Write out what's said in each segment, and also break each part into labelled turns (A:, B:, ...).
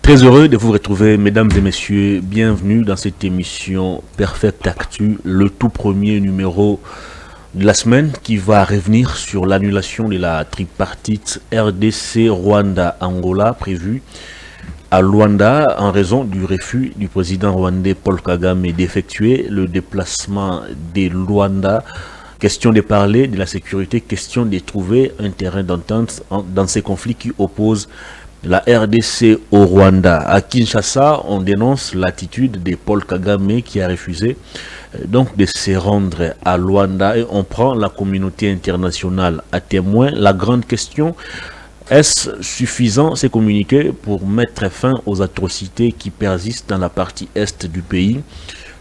A: Très heureux de vous retrouver, mesdames et messieurs. Bienvenue dans cette émission Perfect Actu, le tout premier numéro de la semaine qui va revenir sur l'annulation de la tripartite RDC-Rwanda-Angola prévue à Luanda en raison du refus du président rwandais Paul Kagame d'effectuer le déplacement des Luanda. Question de parler de la sécurité, question de trouver un terrain d'entente dans ces conflits qui opposent la RDC au Rwanda. À Kinshasa, on dénonce l'attitude de Paul Kagame qui a refusé donc de se rendre à Luanda et on prend la communauté internationale à témoin. La grande question, est-ce suffisant ces communiqués pour mettre fin aux atrocités qui persistent dans la partie est du pays?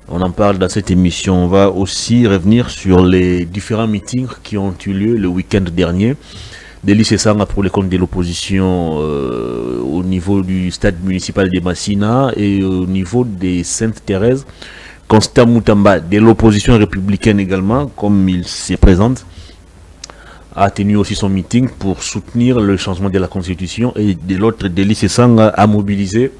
A: On en parle dans cette émission. On va aussi revenir sur les différents meetings qui ont eu lieu le week-end dernier. Deli Sesanga pour les comptes de l'opposition au niveau du stade municipal de Massina et au niveau des Sainte-Thérèse. Constant Moutamba de l'opposition républicaine également, comme il se présente, a tenu aussi son meeting pour soutenir le changement de la constitution, et de l'autre, Deli Sesanga a mobilisé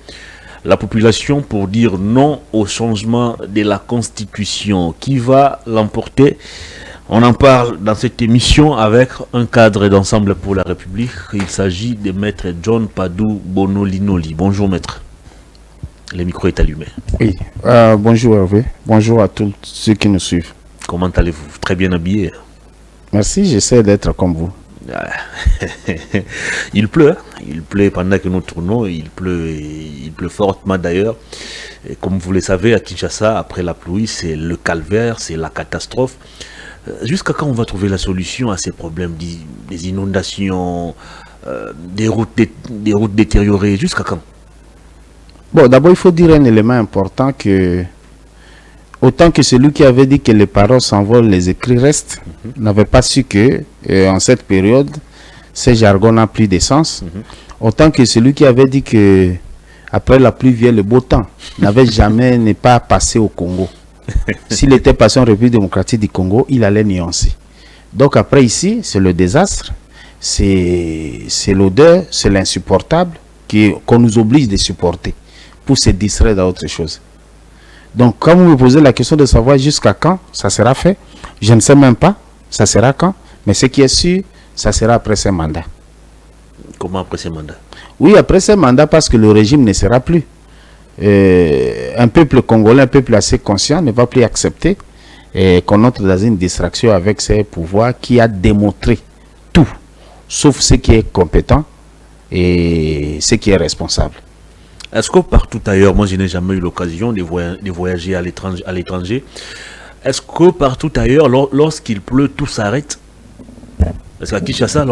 A: la population pour dire non au changement de la constitution. Qui va l'emporter? On en parle dans cette émission avec un cadre d'ensemble pour la République. Il s'agit de maître John Padou Bono-Linoli. Bonjour maître. Le micro est allumé.
B: Oui, bonjour Hervé. Bonjour à tous ceux qui nous suivent.
A: Comment allez-vous? Très bien habillé.
B: Merci, j'essaie d'être comme vous.
A: Il pleut, il pleut pendant que nous tournons, il pleut fortement d'ailleurs. Et comme vous le savez, à Kinshasa, après la pluie, c'est le calvaire, c'est la catastrophe. Jusqu'à quand on va trouver la solution à ces problèmes des inondations, des routes détériorées? Jusqu'à quand?
B: Bon, d'abord, il faut dire un élément important que autant que celui qui avait dit que les paroles s'envolent, les écrits restent, n'avait pas su que, en cette période, ce jargon n'a plus de sens. Autant que celui qui avait dit que après la pluie vient le beau temps, n'avait jamais n'est pas passé au Congo. S'il était passé en République démocratique du Congo, il allait nuancer. Donc après ici, c'est le désastre, c'est l'odeur, c'est l'insupportable qu'on nous oblige de supporter pour se distraire d'autre chose. Donc quand vous me posez la question de savoir jusqu'à quand ça sera fait, je ne sais même pas, ça sera quand, mais ce qui est sûr, ça sera après ces mandats.
A: Comment après ces mandats? Oui,
B: après ces mandats, parce que le régime ne sera plus. Un peuple congolais, un peuple assez conscient ne va plus accepter qu'on entre dans une distraction avec ses pouvoirs qui a démontré tout, sauf ce qui est compétent et ce qui est responsable.
A: Est-ce que partout ailleurs, moi je n'ai jamais eu l'occasion de voyager à l'étranger, est-ce que partout ailleurs, lorsqu'il pleut, tout s'arrête? Parce qu'à Kinshasa,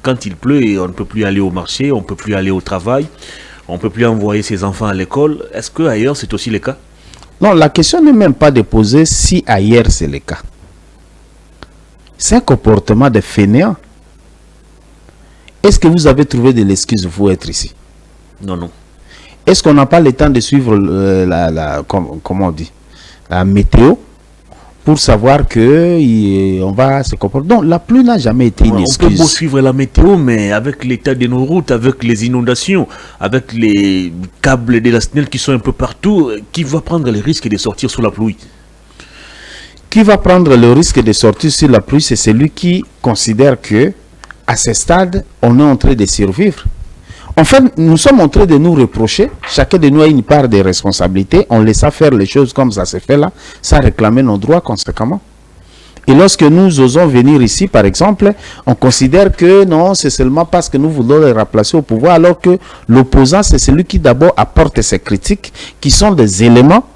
A: quand il pleut, on ne peut plus aller au marché, on ne peut plus aller au travail, on ne peut plus envoyer ses enfants à l'école. Est-ce qu'ailleurs, c'est aussi le cas?
B: Non, la question n'est même pas de poser si ailleurs c'est le cas. C'est un comportement de fainéant. Est-ce que vous avez trouvé de l'excuse pour être ici?
A: Non, non.
B: Est-ce qu'on n'a pas le temps de suivre comment on dit, la météo pour savoir que on va se comporter? Donc la pluie n'a jamais été une excuse.
A: On peut suivre la météo, mais avec l'état de nos routes, avec les inondations, avec les câbles de la SNEL qui sont un peu partout, qui va prendre le risque de sortir sous la pluie?
B: Qui va prendre le risque de sortir sur la pluie? C'est celui qui considère que à ce stade, on est en train de survivre. En fait, nous sommes en train de nous reprocher. Chacun de nous a une part de responsabilité. On laisse faire les choses comme ça se fait là, sans réclamer nos droits conséquemment. Et lorsque nous osons venir ici, par exemple, on considère que non, c'est seulement parce que nous voulons les remplacer au pouvoir, alors que l'opposant, c'est celui qui d'abord apporte ses critiques, qui sont des éléments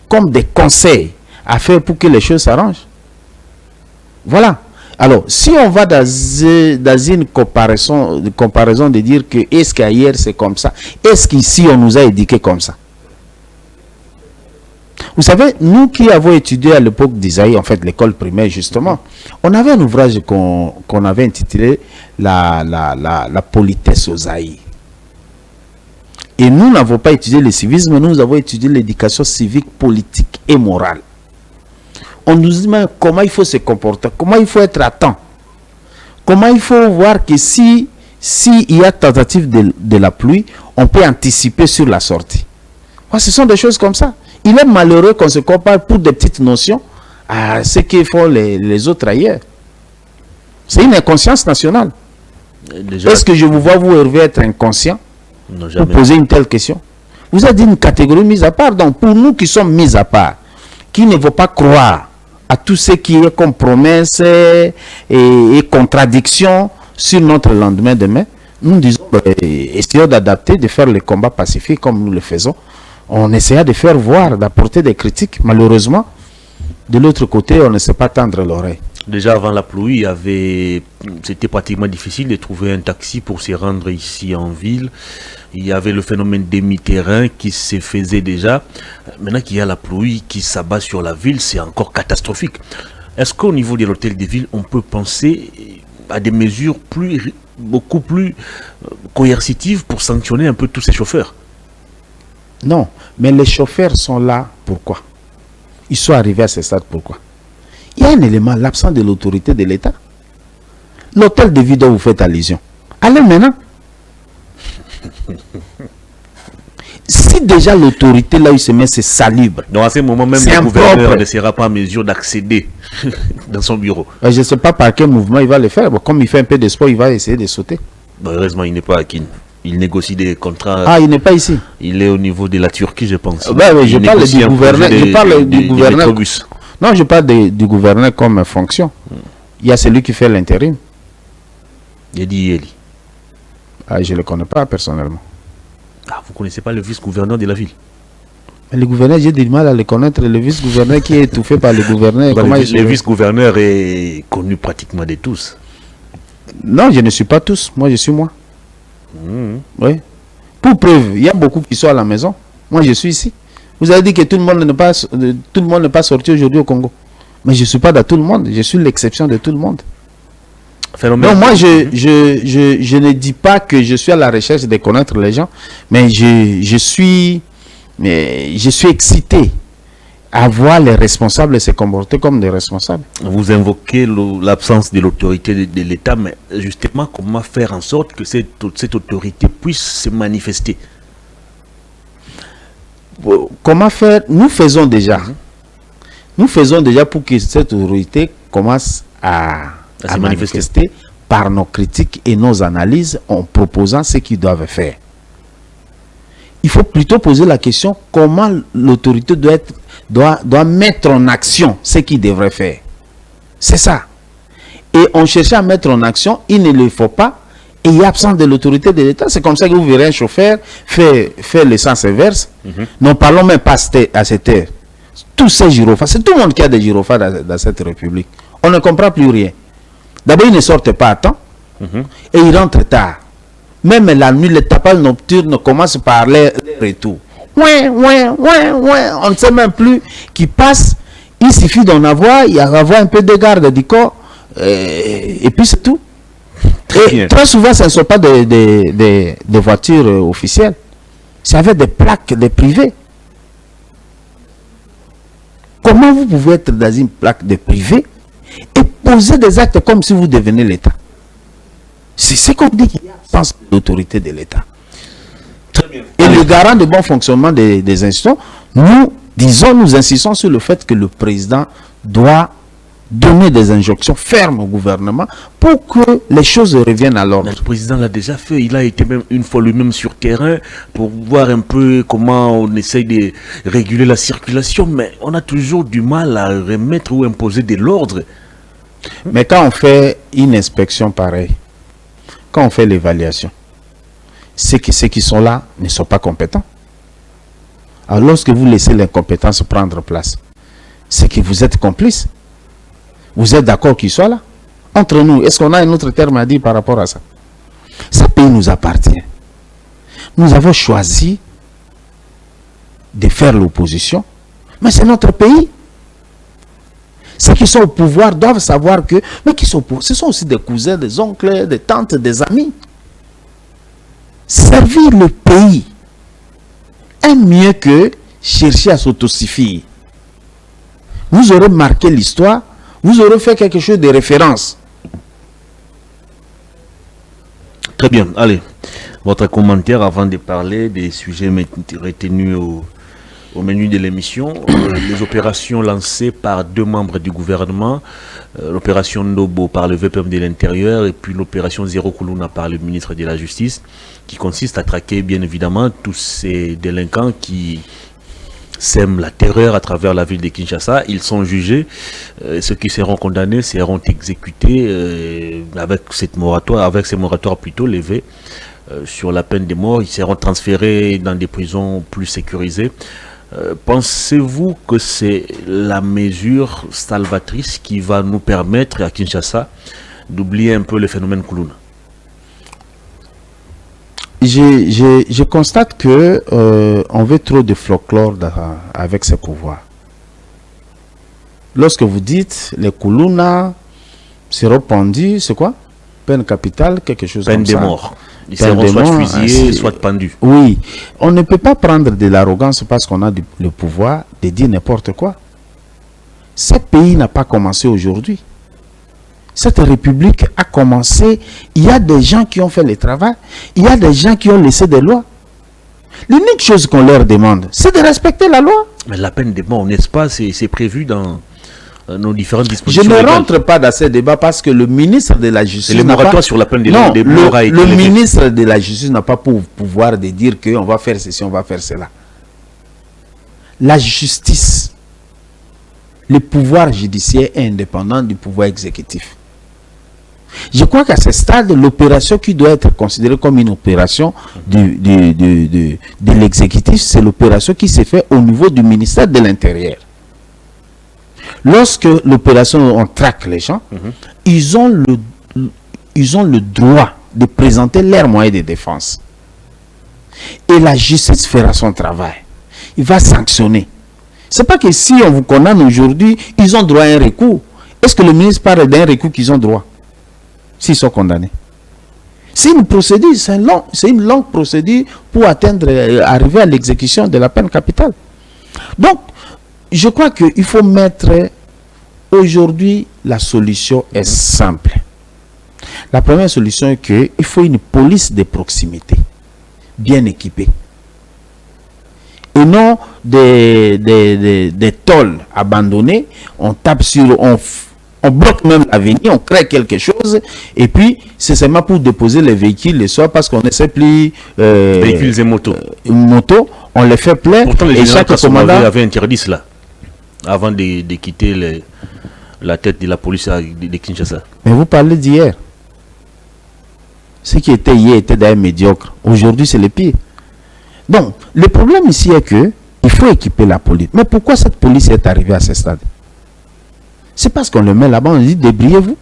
B: comme des conseils à faire pour que les choses s'arrangent. Voilà. Alors, si on va dans une comparaison de dire que est-ce qu'ailleurs c'est comme ça, est-ce qu'ici on nous a éduqués comme ça? Vous savez, nous qui avons étudié à l'époque d'Isaïe, en fait l'école primaire justement, on avait un ouvrage qu'on avait intitulé la politesse aux Aïe. Et nous n'avons pas étudié le civisme, nous avons étudié l'éducation civique, politique et morale. On nous dit comment il faut se comporter, comment il faut être à temps, comment il faut voir que si il y a tentative de la pluie, on peut anticiper sur la sortie. Ce sont des choses comme ça. Il est malheureux qu'on se compare pour des petites notions à ce que font les autres ailleurs. C'est une inconscience nationale. Est-ce que je vous vois, vous, Hervé, être inconscient pour poser une telle question? Vous êtes une catégorie mise à part. Donc, pour nous qui sommes mis à part, qui ne vont pas croire à tout ce qui est comme promesse et contradiction sur notre lendemain demain, nous disons, essayons d'adapter, de faire les combats pacifiques comme nous le faisons. On essaya de faire voir, d'apporter des critiques. Malheureusement, de l'autre côté, on ne sait pas tendre l'oreille.
A: Déjà avant la pluie, c'était pratiquement difficile de trouver un taxi pour se rendre ici en ville. Il y avait le phénomène demi-terrain qui se faisait déjà. Maintenant qu'il y a la pluie qui s'abat sur la ville, c'est encore catastrophique. Est-ce qu'au niveau de l'hôtel de ville, on peut penser à des mesures beaucoup plus coercitives pour sanctionner un peu tous ces chauffeurs?
B: Non, mais les chauffeurs sont là, pourquoi? Ils sont arrivés à ce stade, pourquoi? Il y a un élément, l'absence de l'autorité de l'État. L'hôtel de ville dont vous faites allusion. Allez maintenant. Si déjà l'autorité là où il se met, c'est salubre.
A: Donc à ce moment même, le gouverneur ne sera pas en mesure d'accéder dans son bureau.
B: Je ne sais pas par quel mouvement il va le faire. Comme il fait un peu de sport, il va essayer de sauter.
A: Heureusement, il n'est pas à Kin. Il négocie des contrats.
B: Ah, il n'est pas ici.
A: Il est au niveau de la Turquie, je pense.
B: Je parle du gouverneur. Je parle du gouverneur. Non, je parle du gouverneur comme fonction. Il y a celui qui fait l'intérim.
A: Yedi Eli.
B: Ah, je ne le connais pas personnellement.
A: Ah, vous ne connaissez pas le vice-gouverneur de la ville?
B: Mais le gouverneur, j'ai du mal à le connaître. Le vice-gouverneur qui est étouffé par le gouverneur.
A: Le vice-gouverneur est connu pratiquement de tous.
B: Non, je ne suis pas tous. Moi, je suis moi. Oui. Pour preuve, il y a beaucoup qui sont à la maison. Moi, je suis ici. Vous avez dit que tout le monde n'est pas sorti aujourd'hui au Congo. Mais je ne suis pas dans tout le monde. Je suis l'exception de tout le monde. Donc moi, je ne dis pas que je suis à la recherche de connaître les gens, mais je suis excité à voir les responsables se comporter comme des responsables.
A: Vous invoquez l'absence de l'autorité de l'État, mais justement, comment faire en sorte que cette autorité puisse se manifester?
B: Comment faire? Nous faisons déjà. Nous faisons déjà pour que cette autorité commence à se manifester par nos critiques et nos analyses en proposant ce qu'ils doivent faire. Il faut plutôt poser la question comment l'autorité doit mettre en action ce qu'il devrait faire. C'est ça. Et on cherche à mettre en action, il ne le faut pas, et il y a absence de l'autorité de l'État. C'est comme ça que vous verrez un chauffeur faire le sens inverse. N'en parlons même pas à cette heure. Tous ces gyrophares, c'est tout le monde qui a des gyrophares dans cette république. On ne comprend plus rien. D'abord, ils ne sortent pas à temps et ils rentrent tard. Même la nuit, les tapages nocturnes commencent par les retours. On ne sait même plus qui passe. Il suffit d'en avoir, il y a un peu de garde du corps et puis c'est tout. Et très souvent, ce ne sont pas des voitures officielles. C'est avec des plaques de privés. Comment vous pouvez être dans une plaque de privé et poser des actes comme si vous devenez l'État? C'est ce qu'on dit qu'il y a absence d'autorité de l'État. Et le garant de bon fonctionnement des institutions, nous insistons sur le fait que le président doit donner des injonctions fermes au gouvernement pour que les choses reviennent à l'ordre.
A: Le président l'a déjà fait. Il a été même une fois lui-même sur terrain pour voir un peu comment on essaye de réguler la circulation, mais on a toujours du mal à remettre ou imposer de l'ordre.
B: Mais quand on fait une inspection pareille, quand on fait l'évaluation, ceux qui sont là ne sont pas compétents. Alors lorsque vous laissez l'incompétence prendre place, c'est que vous êtes complice. Vous êtes d'accord qu'ils soient là? Entre nous, est-ce qu'on a un autre terme à dire par rapport à ça? Ce pays nous appartient. Nous avons choisi de faire l'opposition, mais c'est notre pays. Ceux qui sont au pouvoir doivent savoir que, mais qui sont au pouvoir, ce sont aussi des cousins, des oncles, des tantes, des amis. Servir le pays est mieux que chercher à s'autosuffire. Vous aurez marqué l'histoire, vous aurez fait quelque chose de référence.
A: Très bien, allez. Votre commentaire avant de parler des sujets retenus au menu de l'émission, les opérations lancées par 2 membres du gouvernement, l'opération Ndobo par le VPM de l'Intérieur et puis l'opération Zéro Kuluna par le ministre de la Justice, qui consiste à traquer bien évidemment tous ces délinquants qui sèment la terreur à travers la ville de Kinshasa. Ils sont jugés, ceux qui seront condamnés seront exécutés avec ces moratoires plutôt levés sur la peine de mort. Ils seront transférés dans des prisons plus sécurisées. Pensez-vous que c'est la mesure salvatrice qui va nous permettre à Kinshasa d'oublier un peu le phénomène Kuluna?
B: Je constate que on veut trop de folklore avec ces pouvoirs. Lorsque vous dites les Kuluna seront pendus, c'est quoi? Peine capitale, quelque chose comme ça.
A: Peine de mort. Ils seront soit fusillés, soit pendus.
B: Oui, on ne peut pas prendre de l'arrogance parce qu'on a le pouvoir de dire n'importe quoi. Ce pays n'a pas commencé aujourd'hui. Cette république a commencé, il y a des gens qui ont fait le travail, il y a des gens qui ont laissé des lois. L'unique chose qu'on leur demande, c'est de respecter la loi.
A: Mais la peine de mort, n'est-ce pas, c'est prévu dans nos différentes dispositions.
B: Je ne
A: légales.
B: rentre pas dans ces débats parce que le ministre de la Justice...
A: Le moratoire sur la peine de mort a été
B: le
A: levé.
B: ministre de la Justice n'a pas pour pouvoir de dire qu'on va faire ceci, on va faire cela. La justice, le pouvoir judiciaire est indépendant du pouvoir exécutif. Je crois qu'à ce stade, l'opération qui doit être considérée comme une opération de l'exécutif, c'est l'opération qui s'est faite au niveau du ministère de l'Intérieur. Lorsque l'opération, on traque les gens, ils ont le droit de présenter leurs moyens de défense. Et la justice fera son travail. Il va sanctionner. C'est pas que si on vous condamne aujourd'hui, ils ont droit à un recours. Est-ce que le ministre parle d'un recours qu'ils ont droit s'ils sont condamnés? C'est une procédure, c'est une longue procédure pour arriver à l'exécution de la peine capitale. Donc, je crois qu'il faut mettre aujourd'hui, la solution est simple. La première solution est qu'il faut une police de proximité, bien équipée. Et non des tôles abandonnées, on tape sur, on bloque même l'avenir, on crée quelque chose, et puis c'est seulement pour déposer les véhicules le soir parce qu'on ne sait plus...
A: véhicules et motos.
B: Motos, on les fait plein.
A: Pourtant, les
B: et
A: généraux
B: chaque commandant
A: avait interdit cela avant de quitter la tête de la police de Kinshasa.
B: Mais vous parlez d'hier. Ce qui était hier était d'ailleurs médiocre. Aujourd'hui, c'est le pire. Donc, le problème ici est que il faut équiper la police. Mais pourquoi cette police est arrivée à ce stade? C'est parce qu'on le met là-bas, on dit débrouillez-vous.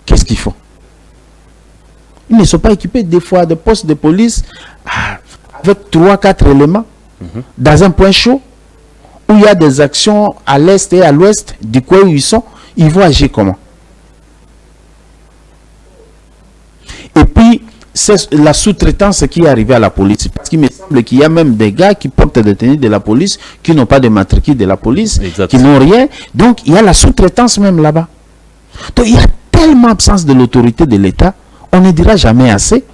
B: Qu'est-ce qu'il faut? Ils ne sont pas équipés des fois de postes de police avec 3-4 éléments dans un point chaud où il y a des actions à l'est et à l'ouest du coin où ils sont. Ils vont agir comment? Et puis, c'est la sous-traitance qui est arrivée à la police. Parce qu'il me semble qu'il y a même des gars qui portent des tenues de la police, qui n'ont pas de matricule de la police, qui n'ont rien. Donc, il y a la sous-traitance même là-bas. Donc, il y a tellement d'absence de l'autorité de l'État, on ne dira jamais assez,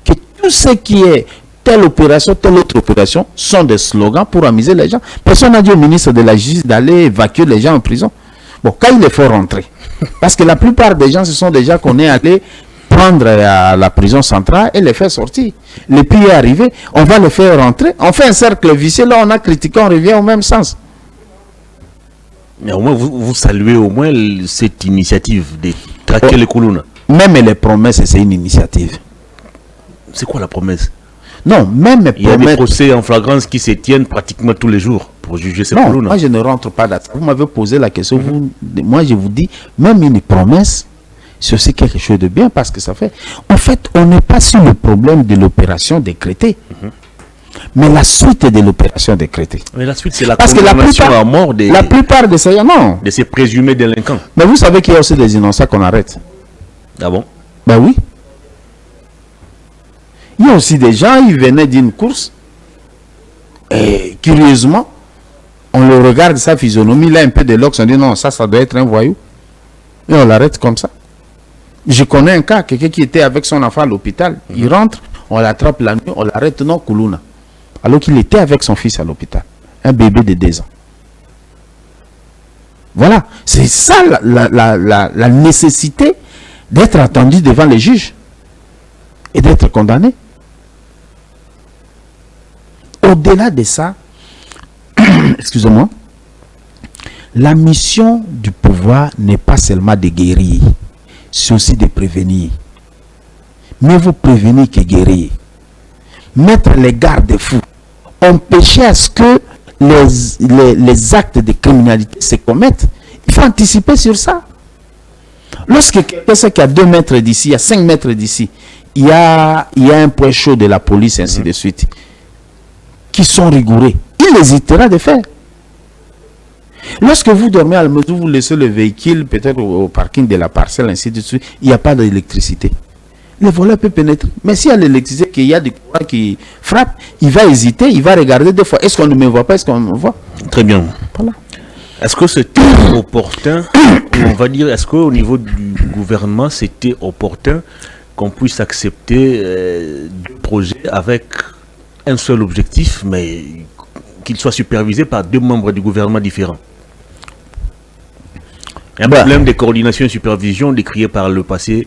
B: que tout ce qui est telle opération, telle autre opération, sont des slogans pour amuser les gens. Personne n'a dit au ministre de la Justice d'aller évacuer les gens en prison. Bon, quand il les faut rentrer. Parce que la plupart des gens, ce sont des gens qu'on est allé prendre à la prison centrale et les faire sortir. Le pire est arrivé, on va les faire rentrer. On fait un cercle vicieux, là on a critiqué, on revient au même sens.
A: Mais au moins, vous saluez au moins cette initiative de traquer les Kuluna.
B: Même les promesses, c'est une initiative.
A: C'est quoi la promesse?
B: Non, même les
A: promesses... Il y a des procès en flagrance qui se tiennent pratiquement tous les jours pour juger ces Kuluna.
B: Moi je ne rentre pas là. Vous m'avez posé la question, moi je vous dis, même une promesse, c'est aussi quelque chose de bien parce que ça fait... En fait, on n'est pas sur le problème de l'opération décrétée. Mais la suite de l'opération décrétée.
A: Mais la suite, c'est la
B: parce que la plupart de ces... Non.
A: De ces présumés délinquants.
B: Mais vous savez qu'il y a aussi des innocents qu'on arrête.
A: Ah bon?
B: Ben oui. Il y a aussi des gens, ils venaient d'une course. Et curieusement, on le regarde, sa physionomie, là, un peu de l'ox, on dit non, ça doit être un voyou. Et on l'arrête comme ça. Je connais un cas, quelqu'un qui était avec son enfant à l'hôpital. Il rentre, on l'attrape la nuit, on l'arrête, non, Koulouna. Alors qu'il était avec son fils à l'hôpital. Un bébé de 2 ans. Voilà, c'est ça la nécessité d'être attendu devant les juges et d'être condamné. Au-delà de ça, excusez-moi, la mission du pouvoir n'est pas seulement de guérir, c'est aussi de prévenir. Mais vous prévenir que guérir. Mettre les garde-fous, empêcher à ce que les actes de criminalité se commettent. Il faut anticiper sur ça. Lorsque quelqu'un sait qu'à 2 mètres d'ici, à 5 mètres d'ici, il y a un point chaud de la police, ainsi de suite, qui sont rigoureux, il hésitera de faire. Lorsque vous dormez à la maison, vous laissez le véhicule peut-être au parking de la parcelle, ainsi de suite, il n'y a pas d'électricité. Le voleur peut pénétrer. Mais s'il y a l'électricité, qu'il y a des courants qui frappent, il va hésiter, il va regarder 2 fois. Est-ce qu'on ne me voit pas? Est-ce qu'on me voit?
A: Très bien.
B: Voilà.
A: Est-ce que c'était opportun, on va dire, est-ce qu'au niveau du gouvernement, c'était opportun qu'on puisse accepter 2 projets avec un seul objectif, mais qu'il soit supervisé par 2 membres du gouvernement différents? Un problème de coordination et supervision décrié par le passé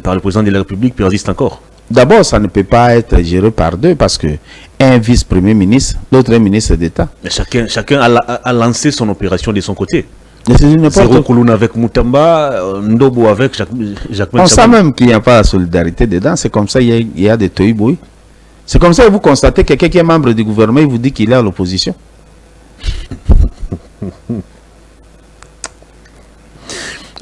A: par le président de la République persiste encore.
B: D'abord, ça ne peut pas être géré par 2 parce que un vice-premier ministre, l'autre un ministre d'État.
A: Mais chacun a lancé son opération de son côté.
B: Zéro
A: Koulouna avec Moutamba, Ndobo avec Jacques.
B: On sait même qu'il n'y a pas la solidarité dedans. C'est comme ça il y a des tohuboui. C'est comme ça que vous constatez que quelqu'un qui est membre du gouvernement, il vous dit qu'il est à l'opposition.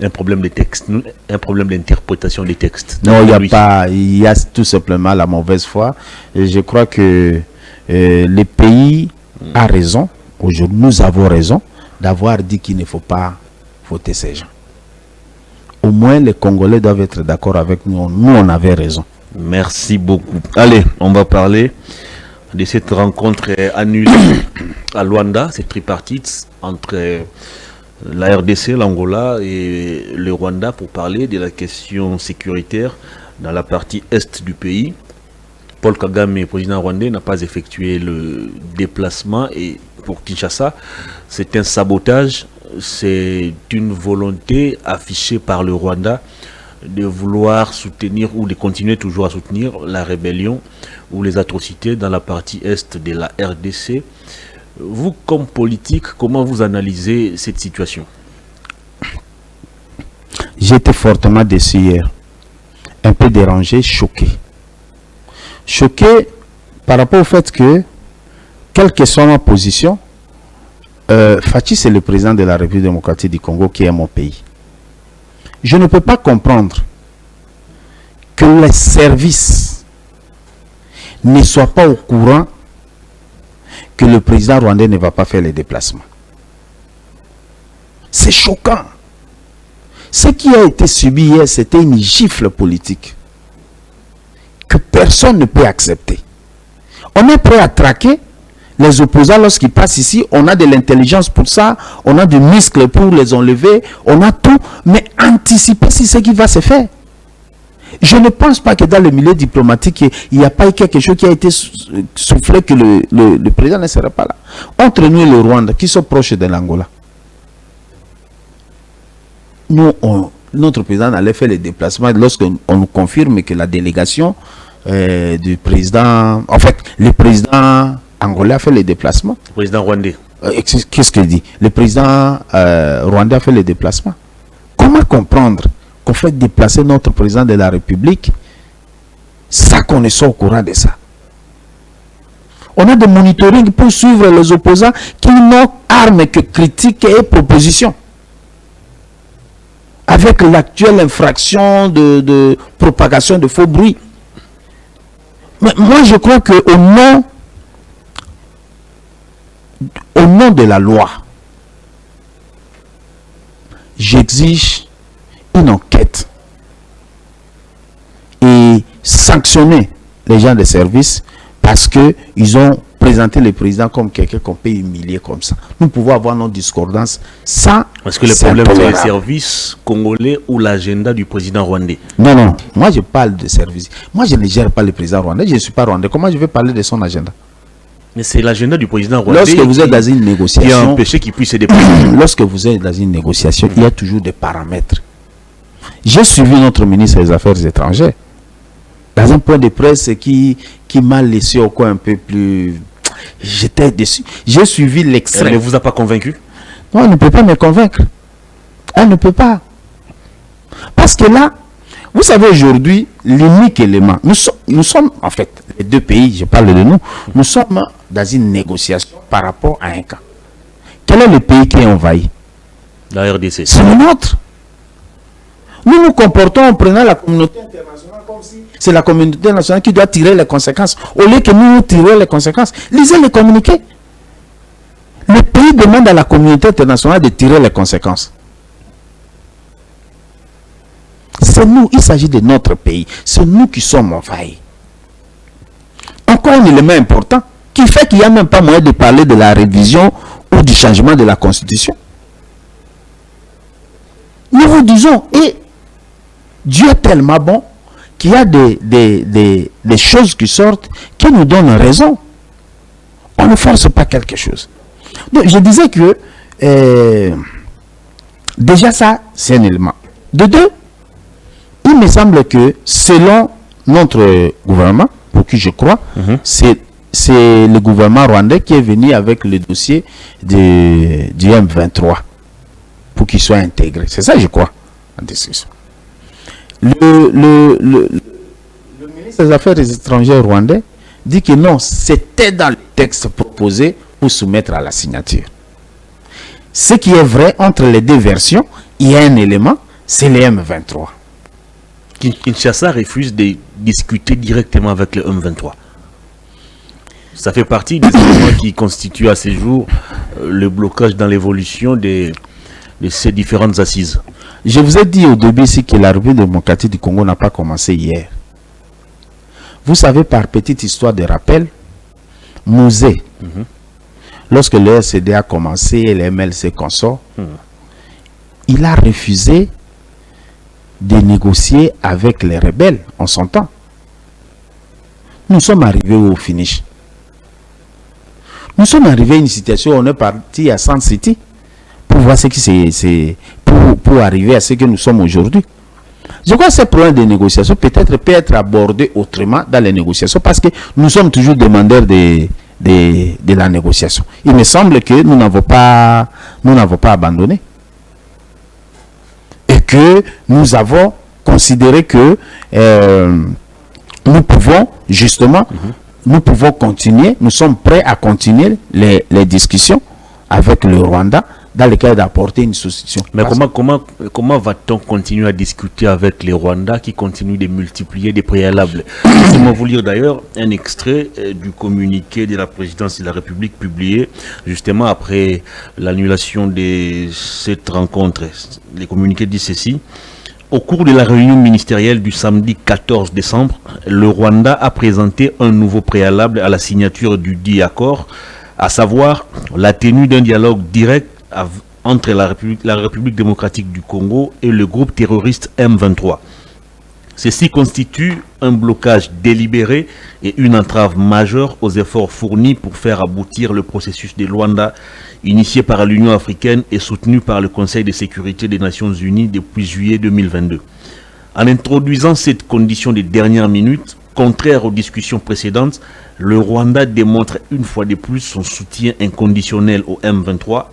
A: Un problème de texte, un problème d'interprétation des textes.
B: Non, il n'y a pas, il y a tout simplement la mauvaise foi. Et je crois que le pays a raison, aujourd'hui nous avons raison, d'avoir dit qu'il ne faut pas voter ces gens. Au moins les Congolais doivent être d'accord avec nous, nous on avait raison.
A: Merci beaucoup. Allez, on va parler de cette rencontre annulée à Luanda, cette tripartite entre la RDC, l'Angola et le Rwanda pour parler de la question sécuritaire dans la partie est du pays. Paul Kagame, président rwandais, n'a pas effectué le déplacement et pour Kinshasa, c'est un sabotage, c'est une volonté affichée par le Rwanda de vouloir soutenir ou de continuer toujours à soutenir la rébellion ou les atrocités dans la partie est de la RDC. Vous, comme politique, comment vous analysez cette situation?
B: J'étais fortement déçu hier, un peu dérangé, choqué. Choqué par rapport au fait que, quelle que soit ma position, Fachi c'est le président de la République démocratique du Congo qui est mon pays. Je ne peux pas comprendre que les services ne soient pas au courant que le président rwandais ne va pas faire les déplacements. C'est choquant. Ce qui a été subi hier, c'était une gifle politique que personne ne peut accepter. On est prêt à traquer les opposants lorsqu'ils passent ici. On a de l'intelligence pour ça, on a du muscle pour les enlever, on a tout, mais anticiper si ce qui va se faire. Je ne pense pas que dans le milieu diplomatique, il n'y a pas eu quelque chose qui a été soufflé que le président ne serait pas là. Entre nous et le Rwanda, qui sont proches de l'Angola, nous, notre président allait faire les déplacements lorsqu'on nous confirme que la délégation du président, en fait, le président angolais a fait les déplacements.
A: Le président rwandais.
B: Qu'est-ce qu'il dit? Le président rwandais a fait les déplacements. Comment comprendre qu'on fait déplacer notre président de la République sans qu'on ne soit au courant de ça? On a des monitoring pour suivre les opposants qui n'ont armes que critiques et propositions. Avec l'actuelle infraction de propagation de faux bruits. Mais moi, je crois qu'au nom de la loi, j'exige une enquête et sanctionner les gens de service parce qu'ils ont présenté le président comme quelqu'un qu'on peut humilier comme ça. Nous pouvons avoir nos discordances sans...
A: Est-ce que le problème c'est les services congolais ou l'agenda du président rwandais?
B: Non, non. Moi, je parle de services. Moi, je ne gère pas le président rwandais. Je ne suis pas rwandais. Comment je vais parler de son agenda?
A: Mais c'est l'agenda du président rwandais.
B: Lorsque vous êtes dans une négociation...
A: qui a empêché qu'il puisse se déplacer.
B: Lorsque vous êtes dans une négociation, il y a toujours des paramètres. J'ai suivi notre ministre des Affaires étrangères dans un point de presse qui m'a laissé au coin un peu plus... J'étais déçu. J'ai suivi l'extrait.
A: Elle ne vous a pas convaincu?
B: Non, elle ne peut pas me convaincre. Elle ne peut pas. Parce que là, vous savez aujourd'hui, l'unique élément, nous sommes, en fait, les deux pays, je parle de nous sommes dans une négociation par rapport à un cas. Quel est le pays qui est envahi?
A: La RDC.
B: C'est le nôtre. Nous nous comportons en prenant la communauté internationale comme si c'est la communauté internationale qui doit tirer les conséquences. Au lieu que nous tirions les conséquences, lisez les communiqués. Le pays demande à la communauté internationale de tirer les conséquences. C'est nous, il s'agit de notre pays. C'est nous qui sommes envahis. Encore un élément important qui fait qu'il n'y a même pas moyen de parler de la révision ou du changement de la Constitution. Nous vous disons, et Dieu est tellement bon qu'il y a des choses qui sortent qui nous donnent raison. On ne force pas quelque chose. Donc, je disais que déjà ça, c'est un élément. De deux, il me semble que selon notre gouvernement, pour qui je crois, c'est le gouvernement rwandais qui est venu avec le dossier du M23 pour qu'il soit intégré. C'est ça, je crois, en discussion. Le ministre des Affaires étrangères rwandais dit que non, c'était dans le texte proposé pour soumettre à la signature. Ce qui est vrai entre les deux versions, il y a un élément, c'est le M23.
A: Kinshasa refuse de discuter directement avec le M23. Ça fait partie des éléments qui constituent à ce jour le blocage dans l'évolution de ces différentes assises.
B: Je vous ai dit au début ici que la République démocratique du Congo n'a pas commencé hier. Vous savez, par petite histoire de rappel, Mouzé, lorsque le RCD a commencé et le MLC consort, il a refusé de négocier avec les rebelles, on s'entend. Nous sommes arrivés au finish. Nous sommes arrivés à une situation où on est parti à San City pour voir ce qui c'est pour arriver à ce que nous sommes aujourd'hui. Je crois que ce problème de négociation peut être abordé autrement dans les négociations parce que nous sommes toujours demandeurs de la négociation. Il me semble que nous n'avons pas abandonné. Et que nous avons considéré que nous pouvons justement, nous pouvons continuer, nous sommes prêts à continuer les discussions avec le Rwanda dans le cas d'apporter une solution.
A: Mais comment va-t-on continuer à discuter avec les Rwandais qui continuent de multiplier des préalables? Laissez-moi vous lire d'ailleurs un extrait du communiqué de la présidence de la République publié justement après l'annulation de cette rencontre. Les communiqués disent ceci. Au cours de la réunion ministérielle du samedi 14 décembre, le Rwanda a présenté un nouveau préalable à la signature du dit accord, à savoir la tenue d'un dialogue direct entre la République démocratique du Congo et le groupe terroriste M23. Ceci constitue un blocage délibéré et une entrave majeure aux efforts fournis pour faire aboutir le processus de Luanda initié par l'Union africaine et soutenu par le Conseil de sécurité des Nations unies depuis juillet 2022. En introduisant cette condition de dernière minute, contraire aux discussions précédentes, le Rwanda démontre une fois de plus son soutien inconditionnel au M23,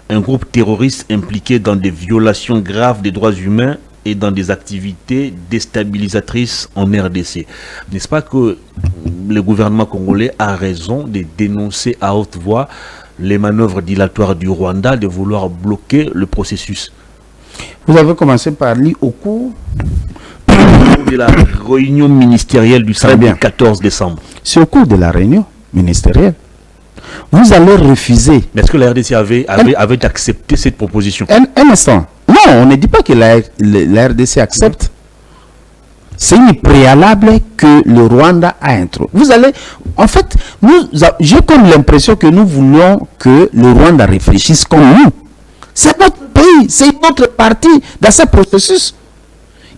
A: un groupe terroriste impliqué dans des violations graves des droits humains et dans des activités déstabilisatrices en RDC. N'est-ce pas que le gouvernement congolais a raison de dénoncer à haute voix les manœuvres dilatoires du Rwanda de vouloir bloquer le processus?
B: Vous avez commencé par lire au cours
A: de la réunion ministérielle du samedi 14 décembre.
B: C'est au cours de la réunion ministérielle. Vous allez refuser.
A: Mais est-ce que la RDC avait accepté cette proposition?
B: Un instant. Non, on ne dit pas que la RDC accepte. C'est une préalable que le Rwanda a introduit. Vous allez, en fait, j'ai comme l'impression que nous voulons que le Rwanda réfléchisse comme nous. C'est notre pays, c'est notre partie dans ce processus.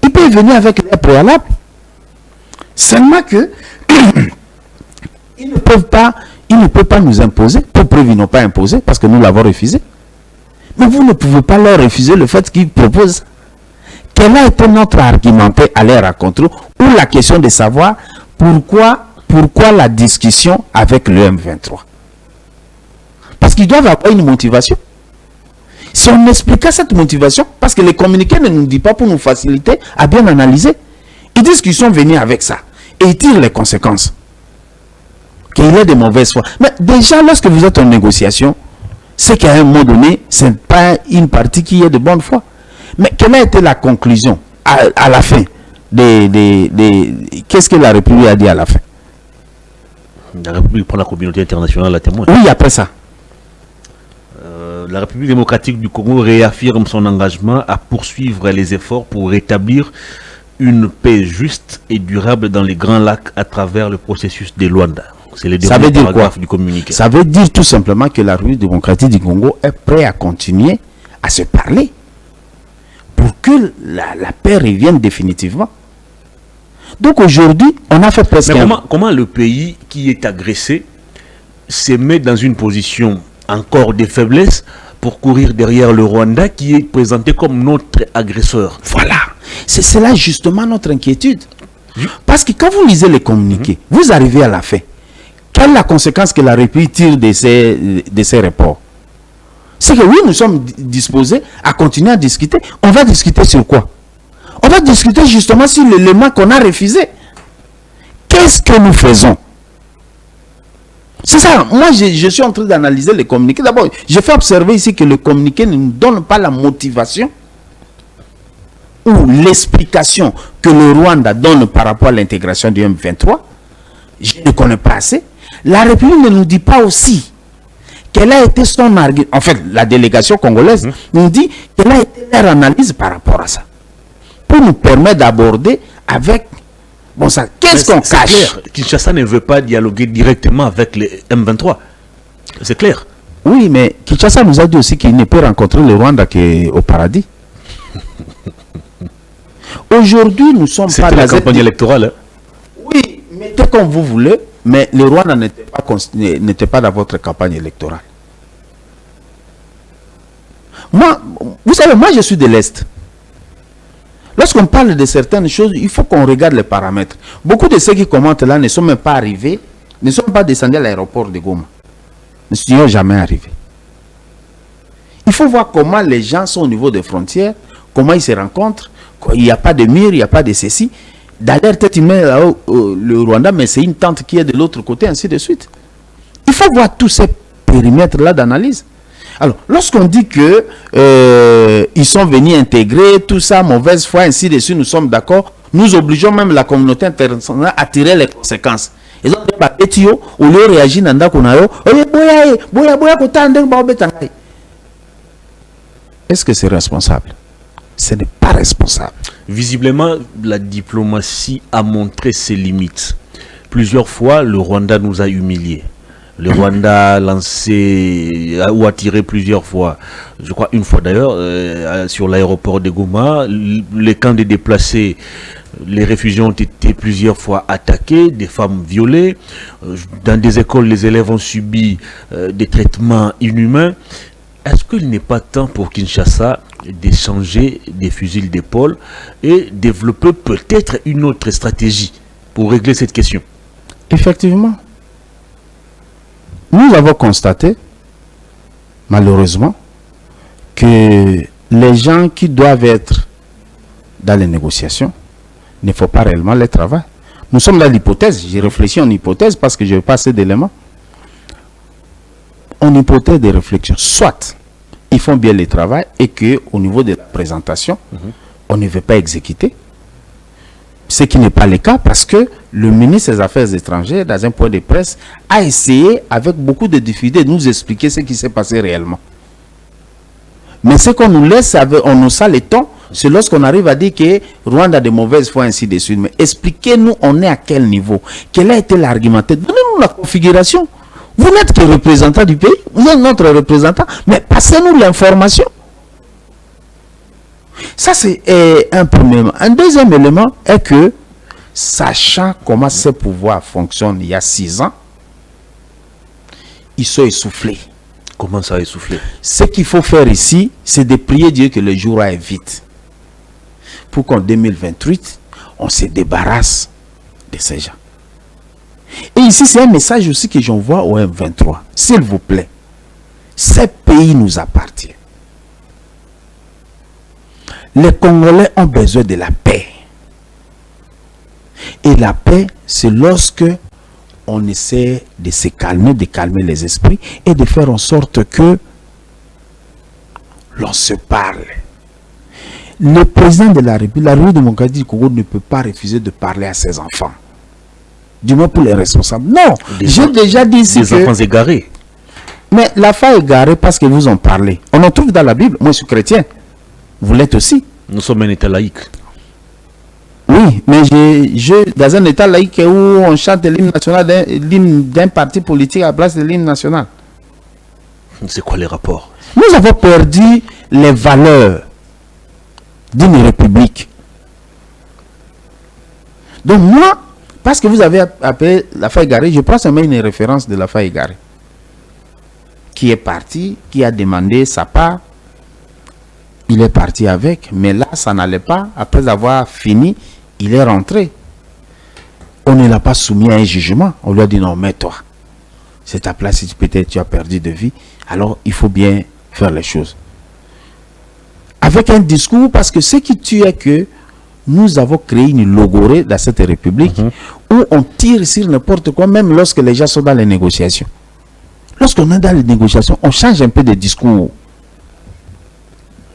B: Ils peuvent venir avec les préalables. Seulement que ils ne peuvent pas nous imposer. Pour preuve, ils n'ont pas imposé parce que nous l'avons refusé. Mais vous ne pouvez pas leur refuser le fait qu'ils proposent. Quel a été notre argumentaire à leur rencontre ou la question de savoir pourquoi la discussion avec le M23? Parce qu'ils doivent avoir une motivation. Si on expliquait cette motivation, parce que les communiqués ne nous disent pas pour nous faciliter à bien analyser, ils disent qu'ils sont venus avec ça et ils tirent les conséquences. Qu'il y ait de mauvaise foi. Mais déjà, lorsque vous êtes en négociation, c'est qu'à un moment donné, ce n'est pas une partie qui est de bonne foi. Mais quelle a été la conclusion à la fin qu'est-ce que la République a dit à la fin?
A: La République prend la communauté internationale à témoin.
B: Oui, après ça.
A: La République démocratique du Congo réaffirme son engagement à poursuivre les efforts pour rétablir une paix juste et durable dans les Grands Lacs à travers le processus de Luanda. C'est le dernier paragraphe du communiqué.
B: Ça veut dire tout simplement que la République démocratique du Congo est prête à continuer à se parler pour que la paix revienne définitivement. Donc aujourd'hui, on a fait presque...
A: Mais comment le pays qui est agressé se met dans une position encore de faiblesse pour courir derrière le Rwanda qui est présenté comme notre agresseur?
B: Voilà. C'est là justement notre inquiétude. Parce que quand vous lisez les communiqués, vous arrivez à la fin. Quelle est la conséquence que la République tire de ces rapports? C'est que oui, nous sommes disposés à continuer à discuter. On va discuter sur quoi? On va discuter justement sur l'élément qu'on a refusé. Qu'est-ce que nous faisons? C'est ça. Moi, je suis en train d'analyser les communiqués. D'abord, je fais observer ici que le communiqué ne nous donne pas la motivation ou l'explication que le Rwanda donne par rapport à l'intégration du M23. Je ne connais pas assez. La République ne nous dit pas aussi quelle a été son argument. En fait, la délégation congolaise nous dit quelle a été leur analyse par rapport à ça. Pour nous permettre d'aborder avec... Bon, ça, qu'est-ce qu'on cache?
A: Clair. Kinshasa ne veut pas dialoguer directement avec les M23. C'est clair.
B: Oui, mais Kinshasa nous a dit aussi qu'il ne peut rencontrer le Rwanda qu'au paradis. Aujourd'hui, nous sommes pas dans
A: la campagne électorale. Hein?
B: Oui, mettez comme vous voulez, mais le Rwanda n'était pas dans votre campagne électorale. Moi, vous savez, moi je suis de l'Est. Lorsqu'on parle de certaines choses, il faut qu'on regarde les paramètres. Beaucoup de ceux qui commentent là ne sont même pas arrivés, ne sont pas descendus à l'aéroport de Goma. Ne sont jamais arrivés. Il faut voir comment les gens sont au niveau des frontières, comment ils se rencontrent. Il n'y a pas de mur, il n'y a pas de ceci. D'ailleurs, peut-être il met le Rwanda, mais c'est une tente qui est de l'autre côté, ainsi de suite. Il faut voir tous ces périmètres-là d'analyse. Alors, lorsqu'on dit que ils sont venus intégrer tout ça, mauvaise foi, ainsi de suite, nous sommes d'accord, nous obligeons même la communauté internationale à tirer les conséquences. Ils ont dit, au lieu de réagir, est-ce que c'est responsable? Ce n'est pas responsable.
A: Visiblement, la diplomatie a montré ses limites. Plusieurs fois, le Rwanda nous a humiliés. Le Rwanda a lancé ou a tiré plusieurs fois, je crois une fois d'ailleurs, sur l'aéroport de Goma. Les camps de déplacés, les réfugiés ont été plusieurs fois attaqués, des femmes violées. Dans des écoles, les élèves ont subi des traitements inhumains. Est-ce qu'il n'est pas temps pour Kinshasa d'échanger des fusils d'épaule et développer peut-être une autre stratégie pour régler cette question?
B: Effectivement. Nous avons constaté, malheureusement, que les gens qui doivent être dans les négociations ne font pas réellement le travail. Nous sommes dans l'hypothèse, j'ai réfléchi en hypothèse parce que je n'ai pas assez d'éléments. En hypothèse de réflexion, soit ils font bien le travail et qu'au niveau de la présentation, on ne veut pas exécuter. Ce qui n'est pas le cas parce que le ministre des Affaires étrangères, dans un point de presse, a essayé avec beaucoup de difficultés de nous expliquer ce qui s'est passé réellement. Mais ce qu'on nous laisse, on nous sale le temps C'est lorsqu'on arrive à dire que Rwanda a de mauvaises foi, ainsi de suite. Mais expliquez-nous, on est à quel niveau? Quel a été l'argumentaire? Donnez-nous la configuration. Vous n'êtes que représentant du pays, vous êtes notre représentant, mais passez-nous l'information. Ça, c'est un premier élément. Un deuxième élément est que, sachant comment ces pouvoirs fonctionnent il y a 6 ans, ils sont essoufflés.
A: Comment ça essoufflé?
B: Ce qu'il faut faire ici, c'est de prier Dieu que le jour aille vite. Pour qu'en 2028, on se débarrasse de ces gens. Et ici, c'est un message aussi que j'envoie au M23. S'il vous plaît, ces pays nous appartiennent. Les Congolais ont besoin de la paix. Et la paix, c'est lorsque on essaie de se calmer, de calmer les esprits et de faire en sorte que l'on se parle. Le président de la République démocratique du Congo ne peut pas refuser de parler à ses enfants. Du moins pour les responsables. Non, j'ai déjà dit ici
A: des enfants égarés.
B: Mais la foi égarée parce que vous en parlez. On en trouve dans la Bible. Moi, je suis chrétien. Vous l'êtes aussi.
A: Nous sommes un État laïque.
B: Oui, mais dans un État laïque où on chante l'hymne national d'un parti politique à la place de l'hymne national.
A: C'est quoi les rapports?
B: Nous avons perdu les valeurs d'une république. Donc moi, parce que vous avez appelé la foi égarée, je prends seulement une référence de la foi égarée. Qui est parti, qui a demandé sa part. Il est parti avec, mais là, ça n'allait pas. Après avoir fini, il est rentré. On ne l'a pas soumis à un jugement. On lui a dit non, mais toi, c'est ta place, si peut-être tu as perdu de vie. Alors, il faut bien faire les choses. Avec un discours, parce que ce qui tue est que nous avons créé une logorée dans cette république où on tire sur n'importe quoi, même lorsque les gens sont dans les négociations. Lorsqu'on est dans les négociations, on change un peu de discours.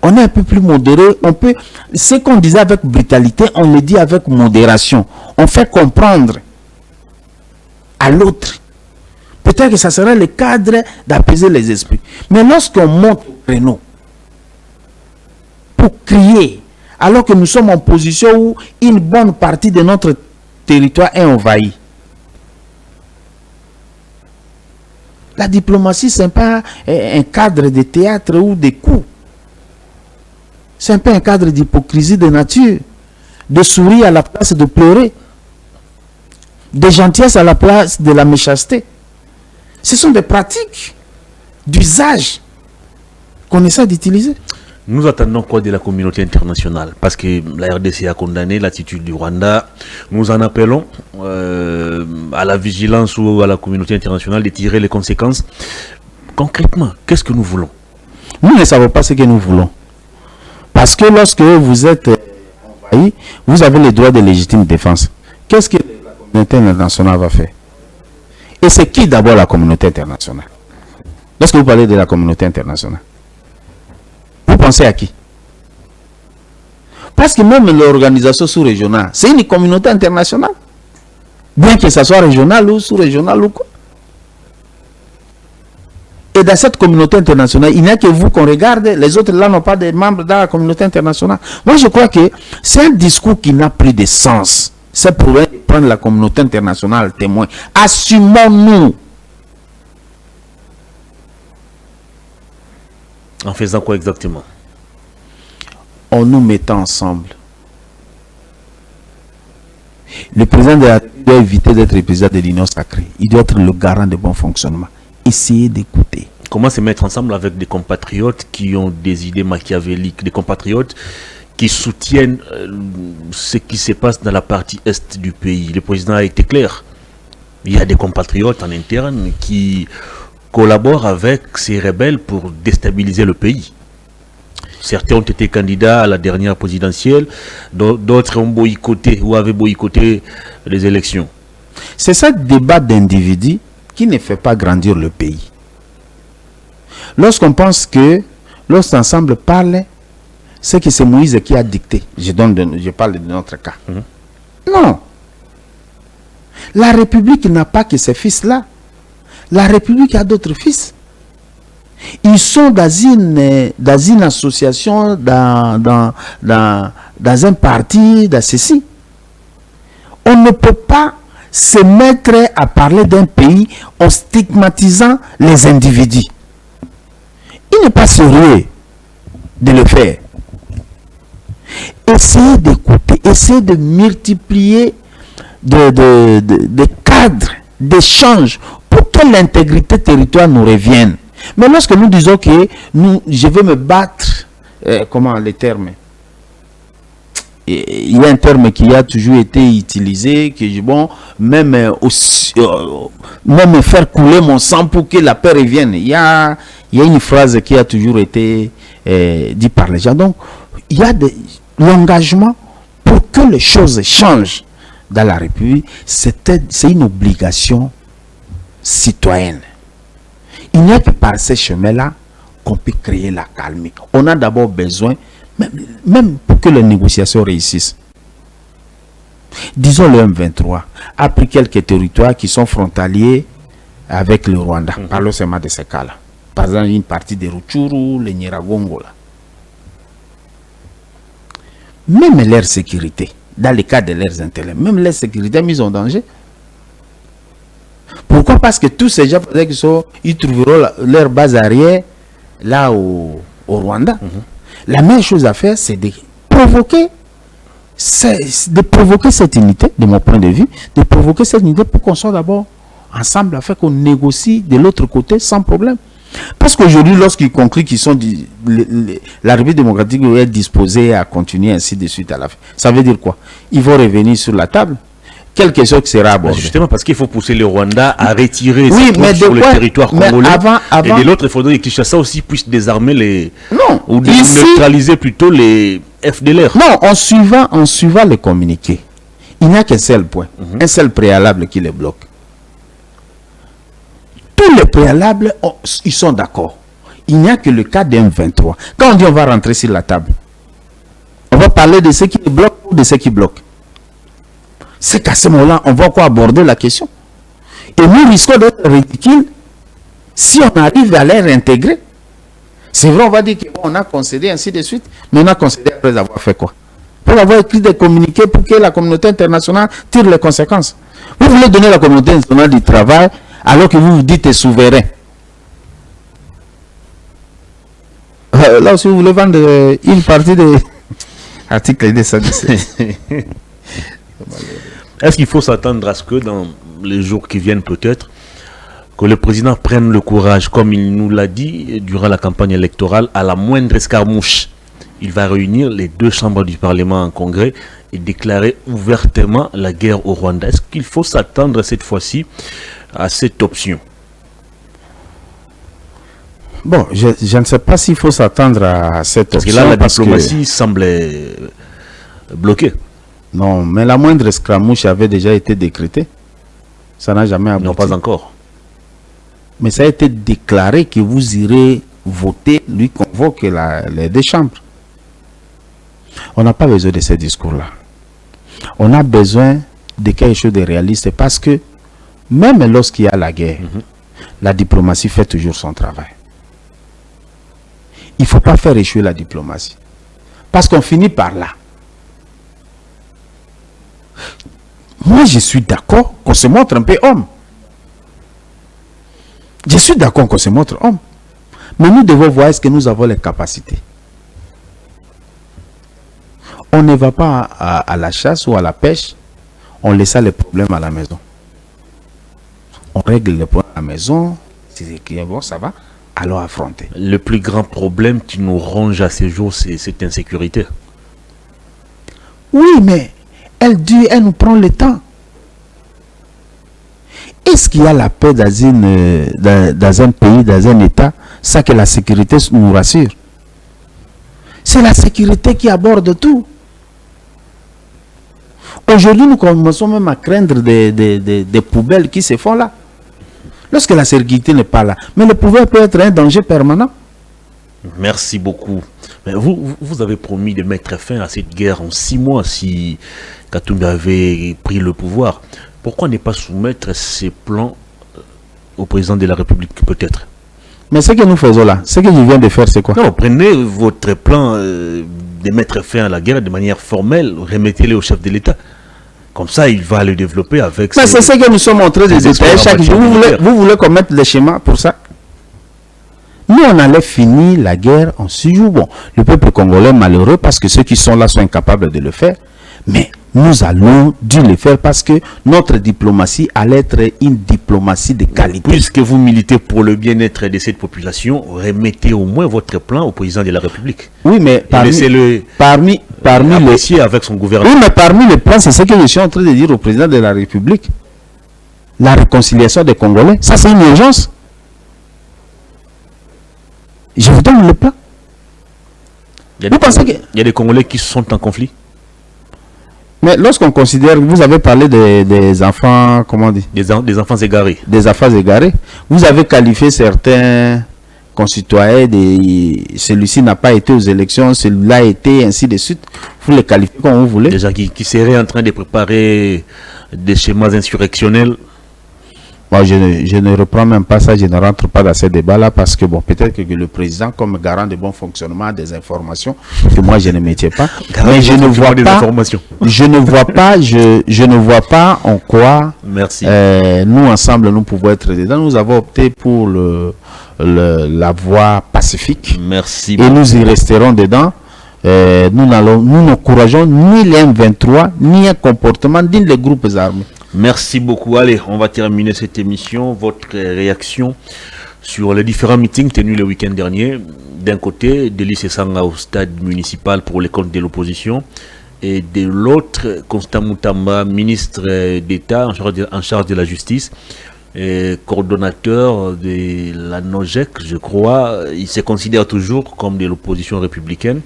B: On est un peu plus modéré. On peut, ce qu'on disait avec brutalité, on le dit avec modération. On fait comprendre à l'autre. Peut-être que ça serait le cadre d'apaiser les esprits. Mais lorsqu'on monte au créneau pour crier, alors que nous sommes en position où une bonne partie de notre territoire est envahie, la diplomatie, ce n'est pas un cadre de théâtre ou de coups. C'est un peu un cadre d'hypocrisie de nature, de sourire à la place de pleurer, de gentillesse à la place de la méchanceté. Ce sont des pratiques d'usage qu'on essaie d'utiliser.
A: Nous attendons quoi de la communauté internationale? Parce que la RDC a condamné l'attitude du Rwanda. Nous en appelons à la vigilance ou à la communauté internationale de tirer les conséquences. Concrètement, qu'est-ce que nous voulons?
B: Nous ne savons pas ce que nous voulons. Parce que lorsque vous êtes envahi, vous avez le droit de légitime défense. Qu'est-ce que la communauté internationale va faire? Et c'est qui d'abord la communauté internationale? Lorsque vous parlez de la communauté internationale, vous pensez à qui? Parce que même l'organisation sous-régionale, c'est une communauté internationale. Bien que ça soit régional ou sous-régional ou quoi. Et dans cette communauté internationale, il n'y a que vous qu'on regarde, les autres là n'ont pas de membres dans la communauté internationale. Moi je crois que c'est un discours qui n'a plus de sens. C'est pour prendre la communauté internationale témoin. Assumons-nous.
A: En faisant quoi exactement?
B: En nous mettant ensemble. Le président de la République doit éviter d'être le président de l'Union sacrée. Il doit être le garant de bon fonctionnement. Essayez d'écouter.
A: Comment se mettre ensemble avec des compatriotes qui ont des idées machiavéliques, des compatriotes qui soutiennent ce qui se passe dans la partie est du pays? Le président a été clair. Il y a des compatriotes en interne qui collaborent avec ces rebelles pour déstabiliser le pays. Certains ont été candidats à la dernière présidentielle, d'autres ont boycotté ou avaient boycotté les élections.
B: C'est ce débat d'individus qui ne fait pas grandir le pays. Lorsqu'on pense que l'ensemble parle, c'est que c'est Moïse qui a dicté. Je parle de notre cas. Non. La République n'a pas que ces fils-là. La République a d'autres fils. Ils sont dans une association, dans un parti, dans ceci. On ne peut pas se mettre à parler d'un pays en stigmatisant les individus. Il n'est pas sérieux de le faire. Essayez d'écouter, essayez de multiplier des cadres d'échange pour que l'intégrité territoriale nous revienne. Mais lorsque nous disons que je vais me battre, comment les termes? Il y a un terme qui a toujours été utilisé, que bon, même faire couler mon sang pour que la paix revienne. Il y a une phrase qui a toujours été dit par les gens. Donc, il y a l'engagement pour que les choses changent dans la République. C'est une obligation citoyenne. Il n'y a que par ces chemins-là qu'on peut créer la calme. On a d'abord besoin, même pour que les négociations réussissent. Disons le M23 a pris quelques territoires qui sont frontaliers avec le Rwanda. Parlons seulement de ces cas-là. Par exemple, une partie de Rutshuru, le Nyiragongo. Même leur sécurité, dans le cas de leurs intérêts, même leur sécurité est mise en danger. Pourquoi? Parce que tous ces gens, ils trouveront leur base arrière là au Rwanda. La meilleure chose à faire, c'est de provoquer cette unité, de mon point de vue, de provoquer cette unité pour qu'on soit d'abord ensemble, afin qu'on négocie de l'autre côté sans problème. Parce qu'aujourd'hui, lorsqu'ils concluent qu'ils sont la République démocratique est disposée à continuer ainsi de suite à la fin, ça veut dire quoi? Ils vont revenir sur la table. Quelque chose qui sera abordé. Justement
A: parce qu'il faut pousser le Rwanda à retirer
B: ses troupes
A: sur le territoire congolais.
B: Et
A: de l'autre, il faudrait que Kinshasa aussi puisse désarmer les...
B: Non.
A: Ou neutraliser plutôt les FDLR.
B: Non, en suivant les communiqués, il n'y a qu'un seul point, un seul préalable qui les bloque. Tous les préalables, ils sont d'accord. Il n'y a que le cas d'un 23. Quand on dit on va rentrer sur la table, on va parler de ceux qui bloquent ou de ceux qui bloquent. C'est qu'à ce moment-là, on va encore aborder la question. Et nous risquons d'être ridicules si on arrive à les réintégrer. C'est vrai, on va dire qu'on a concédé, ainsi de suite, mais on a concédé après avoir fait quoi? Pour avoir écrit des communiqués pour que la communauté internationale tire les conséquences. Vous voulez donner la communauté internationale du travail alors que vous vous dites souverain. Là aussi, vous voulez vendre une partie de l'article 217.
A: Est-ce qu'il faut s'attendre à ce que dans les jours qui viennent peut-être, que le président prenne le courage, comme il nous l'a dit durant la campagne électorale, à la moindre escarmouche, il va réunir les deux chambres du Parlement en congrès et déclarer ouvertement la guerre au Rwanda? Est-ce qu'il faut s'attendre cette fois-ci à cette option?
B: Bon, je ne sais pas s'il faut s'attendre à cette option.
A: Parce que là, la diplomatie semble bloquée.
B: Non, mais la moindre escramouche avait déjà été décrétée. Ça n'a jamais abouti.
A: Non, pas encore.
B: Mais ça a été déclaré que vous irez voter, lui convoque les deux chambres. On n'a pas besoin de ces discours-là. On a besoin de quelque chose de réaliste parce que même lorsqu'il y a la guerre, la diplomatie fait toujours son travail. Il ne faut pas faire échouer la diplomatie. Parce qu'on finit par là. Moi, je suis d'accord qu'on se montre un peu homme. Je suis d'accord qu'on se montre homme. Mais nous devons voir est-ce que nous avons les capacités. On ne va pas à la chasse ou à la pêche, on laisse les problèmes à la maison. On règle les problèmes à la maison, c'est bon, ça va, alors affronter.
A: Le plus grand problème qui nous ronge à ces jours, c'est cette insécurité.
B: Oui, mais elle nous prend le temps. Est-ce qu'il y a la paix dans un pays, dans un État, ça que la sécurité nous rassure? C'est la sécurité qui aborde tout. Aujourd'hui, nous commençons même à craindre des poubelles qui se font là. Lorsque la sécurité n'est pas là. Mais le pouvoir peut être un danger permanent.
A: Merci beaucoup. Mais vous avez promis de mettre fin à cette guerre en 6 mois si Katumbi avait pris le pouvoir. Pourquoi ne pas soumettre ces plans au président de la République peut-être?
B: Mais ce que nous faisons là, ce que je viens de faire, c'est quoi?
A: Non, prenez votre plan de mettre fin à la guerre de manière formelle, remettez-le au chef de l'État. Comme ça, il va le développer avec...
B: Mais c'est ce que nous sommes en train de détailler chaque jour. Vous voulez qu'on mette les schémas pour ça? Nous, on allait finir la guerre en 6 jours. Bon, le peuple congolais est malheureux parce que ceux qui sont là sont incapables de le faire. Mais nous allons dû le faire parce que notre diplomatie allait être une diplomatie de qualité.
A: Puisque vous militez pour le bien-être de cette population, remettez au moins votre plan au président de la République.
B: Oui, mais parmi
A: les... avec son gouvernement.
B: Oui, mais parmi les plans, c'est ce que je suis en train de dire au président de la République. La réconciliation des Congolais, ça c'est une urgence. Je vous donne le plan.
A: Il y a des Congolais qui sont en conflit.
B: Mais lorsqu'on considère, vous avez parlé des enfants, comment on dit?
A: Des enfants égarés.
B: Des enfants égarés. Vous avez qualifié certains concitoyens, celui-ci n'a pas été aux élections, celui-là a été, ainsi de suite. Vous les qualifiez comme vous voulez.
A: Déjà qui seraient en train de préparer des schémas insurrectionnels.
B: Moi, je ne reprends même pas ça, je ne rentre pas dans ces débats-là parce que, bon, peut-être que le président, comme garant de bon fonctionnement des informations, que moi je ne mettais pas, mais je ne vois pas, je ne vois pas en quoi nous ensemble nous pouvons être dedans. Nous avons opté pour la voie pacifique.
A: Merci.
B: Et nous y resterons dedans. Nous n'encourageons ni les M23, ni un comportement digne des groupes armés.
A: Merci beaucoup. Allez, on va terminer cette émission. Votre réaction sur les différents meetings tenus le week-end dernier. D'un côté, Delis Esanga au stade municipal pour les comptes de l'opposition. Et de l'autre, Constant Moutamba, ministre d'État en charge de la justice, et coordonnateur de la NOJEC, je crois. Il se considère toujours comme de l'opposition républicaine.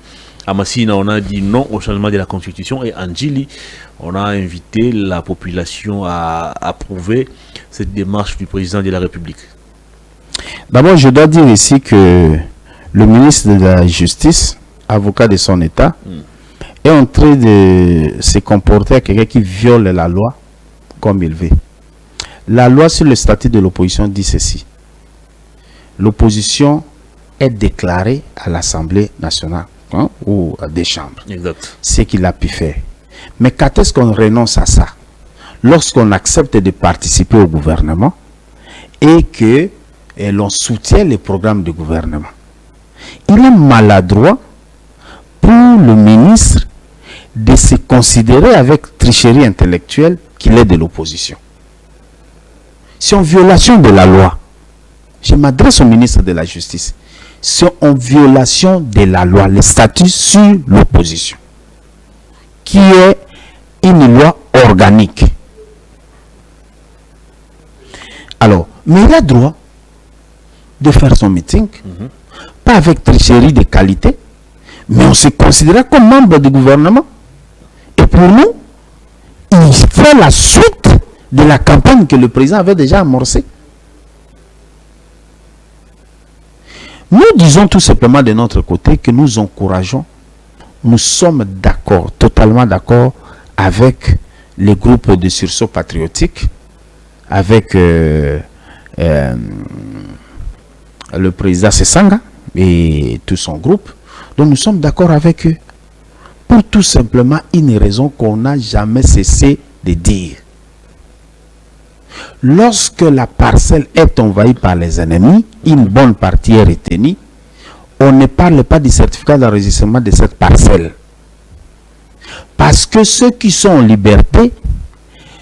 A: À Massina, on a dit non au changement de la Constitution, et Anjili, on a invité la population à approuver cette démarche du président de la République.
B: D'abord, je dois dire ici que le ministre de la Justice, avocat de son État, est en train de se comporter à quelqu'un qui viole la loi comme il veut. La loi sur le statut de l'opposition dit ceci. L'opposition est déclarée à l'Assemblée nationale. Ou à des chambres.
A: Exact.
B: C'est qu'il a pu faire. Mais quand est-ce qu'on renonce à ça? Lorsqu'on accepte de participer au gouvernement et que l'on soutient les programmes du gouvernement. Il est maladroit pour le ministre de se considérer avec tricherie intellectuelle qu'il est de l'opposition. C'est en violation de la loi. Je m'adresse au ministre de la Justice. C'est en violation de la loi, le statut sur l'opposition, qui est une loi organique. Alors, mais il a droit de faire son meeting, pas avec tricherie de qualité, mais on se considère comme membre du gouvernement. Et pour nous, il fait la suite de la campagne que le président avait déjà amorcée. Nous disons tout simplement de notre côté que nous encourageons, nous sommes d'accord, totalement d'accord avec les groupes de sursaut patriotique, avec le président Sesanga et tout son groupe. Donc nous sommes d'accord avec eux pour tout simplement une raison qu'on n'a jamais cessé de dire. Lorsque la parcelle est envahie par les ennemis, une bonne partie est retenue, on ne parle pas du certificat d'enregistrement de cette parcelle. Parce que ceux qui sont en liberté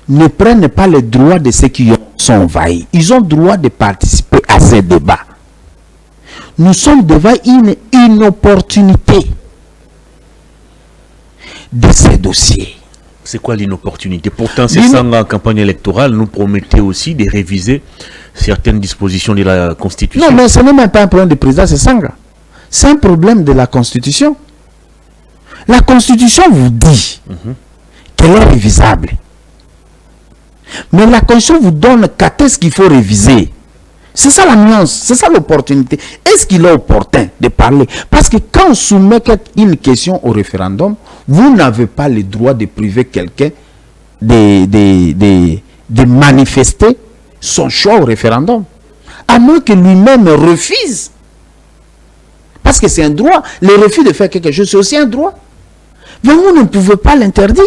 B: ne prennent pas les droits de ceux qui sont envahis. Ils ont le droit de participer à ces débats. Nous sommes devant une inopportunité de ces dossiers.
A: C'est quoi l'inopportunité? Pourtant, c'est ça, en campagne électorale, nous promettait aussi de réviser certaines dispositions de la Constitution.
B: Non, mais ce n'est même pas un problème du président Sesanga. C'est un problème de la Constitution. La Constitution vous dit qu'elle est révisable. Mais la Constitution vous donne quand est-ce qu'il faut réviser. C'est ça la nuance, c'est ça l'opportunité. Est-ce qu'il est opportun de parler? Parce que quand on soumet une question au référendum, vous n'avez pas le droit de priver quelqu'un de manifester son choix au référendum. À moins que lui-même refuse. Parce que c'est un droit. Le refus de faire quelque chose, c'est aussi un droit. Mais vous ne pouvez pas l'interdire.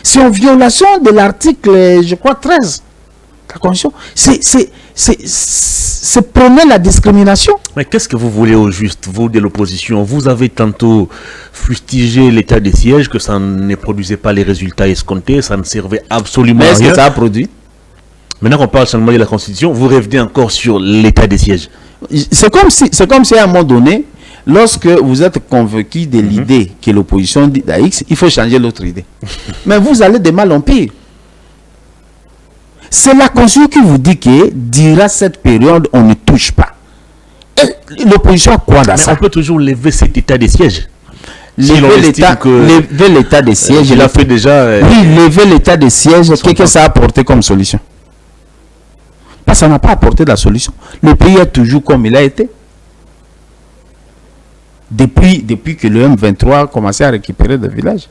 B: C'est en violation de l'article, je crois, 13 de la Constitution. C'est prôner la discrimination.
A: Mais qu'est-ce que vous voulez au juste, vous de l'opposition? Vous avez tantôt fustigé l'état des sièges, que ça ne produisait pas les résultats escomptés, ça ne servait absolument à rien.
B: Mais est-ce que ça a produit?
A: Maintenant qu'on parle seulement de la Constitution, vous revenez encore sur l'état des sièges.
B: C'est comme si à un moment donné, lorsque vous êtes convaincu de l'idée que l'opposition dit à X, il faut changer l'autre idée. Mais vous allez de mal en pire. C'est la Constitution qui vous dit que durant cette période, on ne touche pas. Et l'opposition a quoi dans ça?
A: On peut toujours lever cet état des sièges.
B: Lever l'état des sièges.
A: Il a fait déjà.
B: Oui, lever l'état des sièges, qu'est-ce que ça a apporté comme solution? Ça n'a pas apporté de la solution. Le pays est toujours comme il a été. Depuis que le M23 a commencé à récupérer des villages.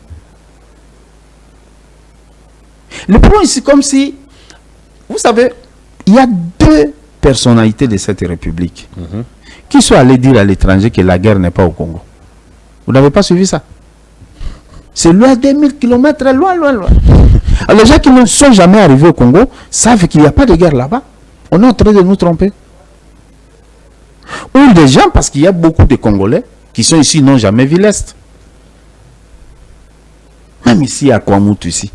B: Le point ici, comme si, vous savez, il y a deux personnalités de cette république qui sont allées dire à l'étranger que la guerre n'est pas au Congo. Vous n'avez pas suivi ça? C'est loin des 1000 km, loin. Alors les gens qui ne sont jamais arrivés au Congo savent qu'il n'y a pas de guerre là-bas. On est en train de nous tromper. Ou des gens, parce qu'il y a beaucoup de Congolais qui sont ici, n'ont jamais vu l'Est. Même ici, à Kwamoutou, ici.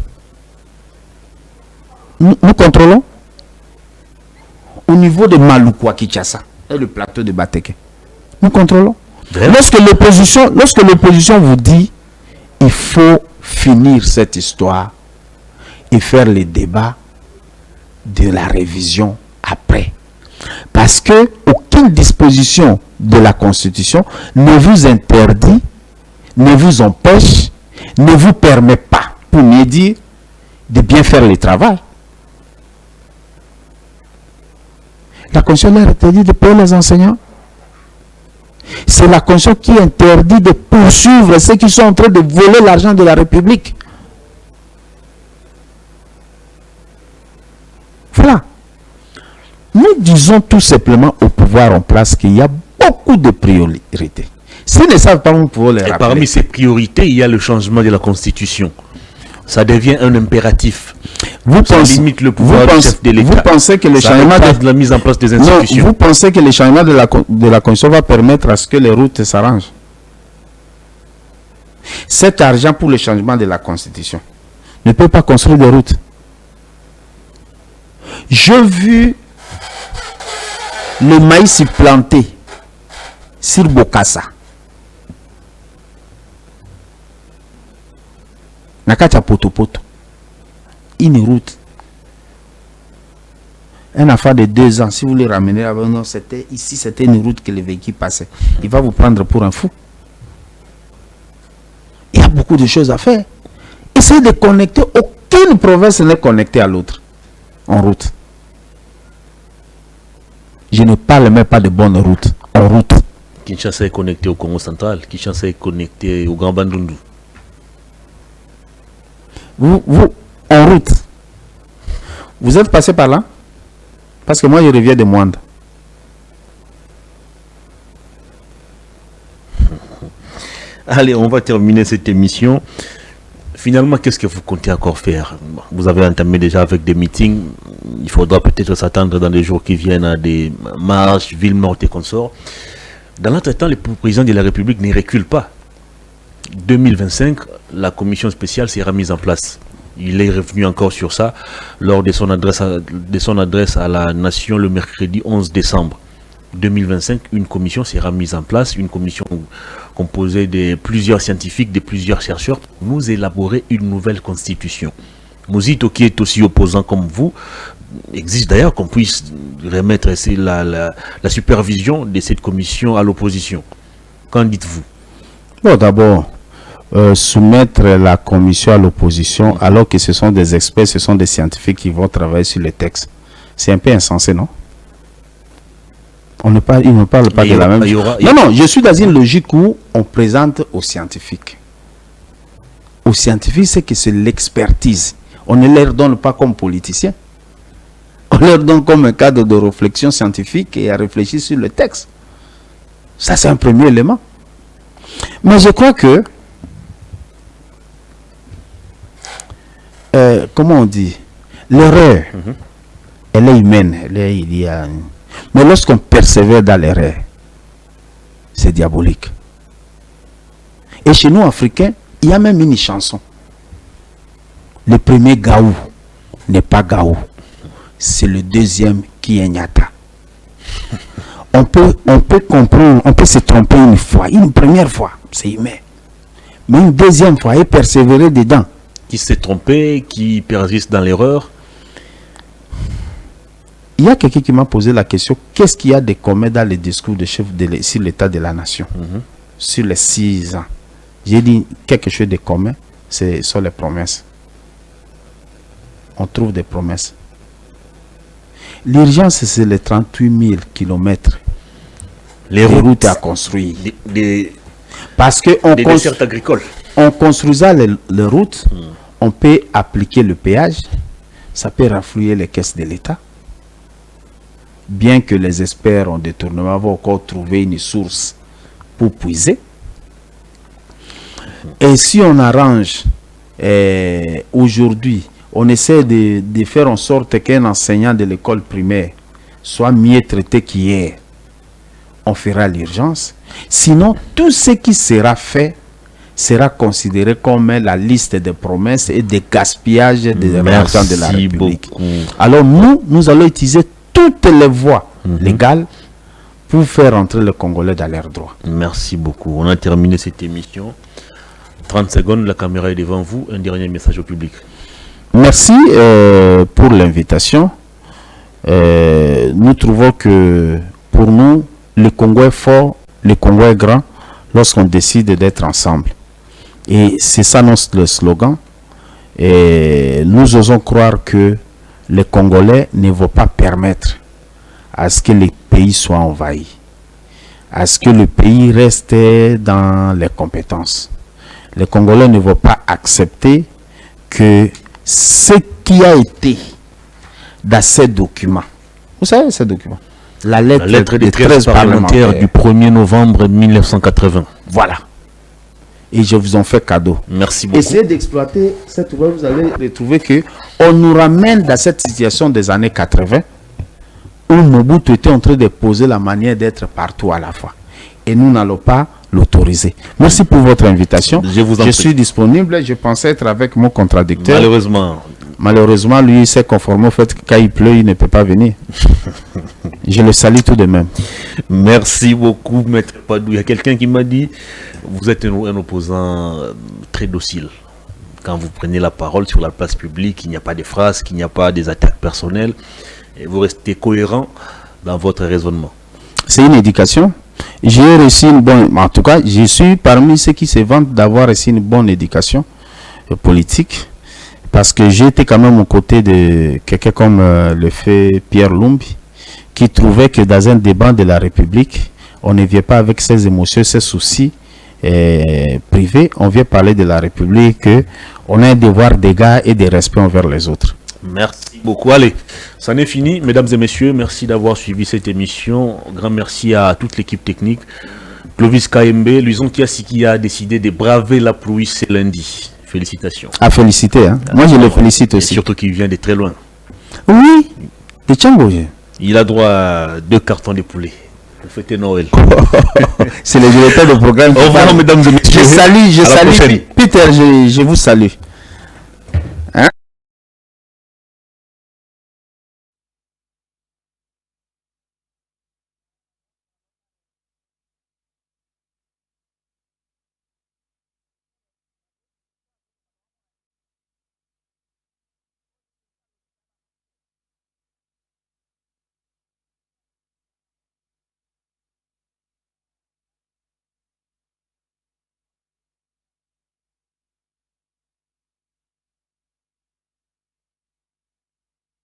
B: Nous contrôlons. Au niveau de Maloukwa, Kinshasa, et le plateau de Bateke. Nous contrôlons. Lorsque l'opposition vous dit il faut finir cette histoire et faire les débats de la révision après. Parce que aucune disposition de la Constitution ne vous interdit, ne vous empêche, ne vous permet pas, pour mieux dire, de bien faire le travail. La Constitution leur interdit de payer les enseignants. C'est la Constitution qui interdit de poursuivre ceux qui sont en train de voler l'argent de la République. Voilà. Nous disons tout simplement au pouvoir en place qu'il y a beaucoup de priorités. S'ils ne savent pas, on peut les rappeler.
A: Et parmi ces priorités, il y a le changement de la Constitution. Ça devient un impératif. Ça limite le pouvoir du chef de l'État.
B: Vous pensez que le changement
A: de la mise en place des institutions.
B: Non, vous pensez que le changement de la Constitution va permettre à ce que les routes s'arrangent? Cet argent pour le changement de la Constitution ne peut pas construire des routes. J'ai vu le maïs planté sur Bokassa. Nakacha Potopoto. Une route. Un enfant de 2 ans, si vous le ramenez, non, c'était une route que les véhicules passaient. Il va vous prendre pour un fou. Il y a beaucoup de choses à faire. Essayez de connecter. Aucune province n'est connectée à l'autre en route. Je ne parle même pas de bonne route. En route.
A: Kinshasa est connecté au Congo central. Kinshasa est connecté au Grand Bandundu.
B: Vous, en route, vous êtes passé par là? Parce que moi, je reviens de Moanda.
A: Allez, on va terminer cette émission. Finalement, qu'est-ce que vous comptez encore faire? Vous avez entamé déjà avec des meetings. Il faudra peut-être s'attendre dans les jours qui viennent à des marches, villes mortes et consorts. Dans l'entretemps, le président de la République ne recule pas. 2025, la commission spéciale sera mise en place. Il est revenu encore sur ça lors de son adresse à la nation le mercredi 11 décembre 2025. Une commission sera mise en place, une commission composée de plusieurs scientifiques, de plusieurs chercheurs, pour nous élaborer une nouvelle constitution. Mouzito, qui est aussi opposant comme vous, exige d'ailleurs qu'on puisse remettre la supervision de cette commission à l'opposition. Qu'en dites-vous?
B: Bon, d'abord, soumettre la commission à l'opposition alors que ce sont des experts, ce sont des scientifiques qui vont travailler sur les textes. C'est un peu insensé, non? Ils ne parlent pas de la même chose. Non, je suis dans une logique où on présente aux scientifiques. Aux scientifiques, c'est que c'est l'expertise. On ne leur donne pas comme politiciens. On leur donne comme un cadre de réflexion scientifique et à réfléchir sur le texte. Ça, c'est un premier élément. Mais je crois que, comment on dit, l'erreur, elle est humaine. Mais lorsqu'on persévère dans l'erreur, c'est diabolique. Et chez nous, Africains, il y a même une chanson. Le premier Gaou n'est pas Gaou. C'est le deuxième qui est Nyata. On peut comprendre, on peut se tromper une fois, une première fois, c'est humain. Mais une deuxième fois, et persévérer dedans.
A: Qui s'est trompé, qui persiste dans l'erreur.
B: Il y a quelqu'un qui m'a posé la question, qu'est-ce qu'il y a de commun dans les discours de chef sur l'état de la nation sur les 6 ans? J'ai dit quelque chose de commun, ce sont les promesses. On trouve des promesses. L'urgence, c'est les 38 000 kilomètres. Les routes à construire. Parce que
A: des dessertes agricoles.
B: En construisant les routes, on peut appliquer le péage, ça peut renflouer les caisses de l'État. Bien que les experts en détournement vont encore trouver une source pour puiser. Et si on arrange aujourd'hui, on essaie de faire en sorte qu'un enseignant de l'école primaire soit mieux traité qu'hier, on fera l'urgence. Sinon, tout ce qui sera fait sera considéré comme la liste de promesses et de gaspillage des représentants de la République. Beaucoup. Alors nous allons utiliser toutes les voies légales pour faire entrer les Congolais dans leurs droits.
A: Merci beaucoup. On a terminé cette émission. 30 secondes, la caméra est devant vous. Un dernier message au public.
B: Merci pour l'invitation. Nous trouvons que pour nous, le Congo est fort, le Congo est grand lorsqu'on décide d'être ensemble. Et c'est ça notre slogan. Et nous osons croire que les Congolais ne vont pas permettre à ce que les pays soient envahis, à ce que le pays reste dans les compétences. Les Congolais ne vont pas accepter que ce qui a été dans ces documents, vous savez ces documents, la lettre des 13 parlementaires
A: du 1er novembre 1980.
B: Voilà. Et je vous en fais cadeau.
A: Merci beaucoup.
B: Essayez d'exploiter cette voie, vous allez retrouver que on nous ramène dans cette situation des années 80 où Mobutu était en train de poser la manière d'être partout à la fois. Et nous n'allons pas l'autoriser. Merci pour votre invitation. Je suis disponible. Je pensais être avec mon contradicteur. Malheureusement, lui, il s'est conformé au fait que quand il pleut, il ne peut pas venir. Je le salue tout de même.
A: Merci beaucoup, Maître Padou. Il y a quelqu'un qui m'a dit, vous êtes un opposant très docile. Quand vous prenez la parole sur la place publique, il n'y a pas de phrases, qu'il n'y a pas des attaques personnelles. Et vous restez cohérent dans votre raisonnement.
B: C'est une éducation. J'ai reçu une bonne... En tout cas, je suis parmi ceux qui se vantent d'avoir reçu une bonne éducation politique. Parce que j'ai été quand même aux côtés de quelqu'un comme le fait Pierre Lumbi, qui trouvait que dans un débat de la République, on ne vient pas avec ses émotions, ses soucis privés. On vient parler de la République, on a un devoir d'égard et de respect envers les autres.
A: Merci beaucoup. Allez, ça n'est fini. Mesdames et messieurs, merci d'avoir suivi cette émission. Grand merci à toute l'équipe technique. Clovis KMB, Luison Kiasi qui a décidé de braver la pluie ce lundi. Félicitations.
B: À féliciter. Hein. Moi, je le félicite aussi.
A: Surtout qu'il vient de très loin.
B: Oui, de Tchango.
A: Il a droit à 2 cartons de poulet. Pour fêter Noël.
B: C'est le directeur de programme.
A: Au revoir, mesdames et messieurs.
B: Je salue. Peter, je vous salue.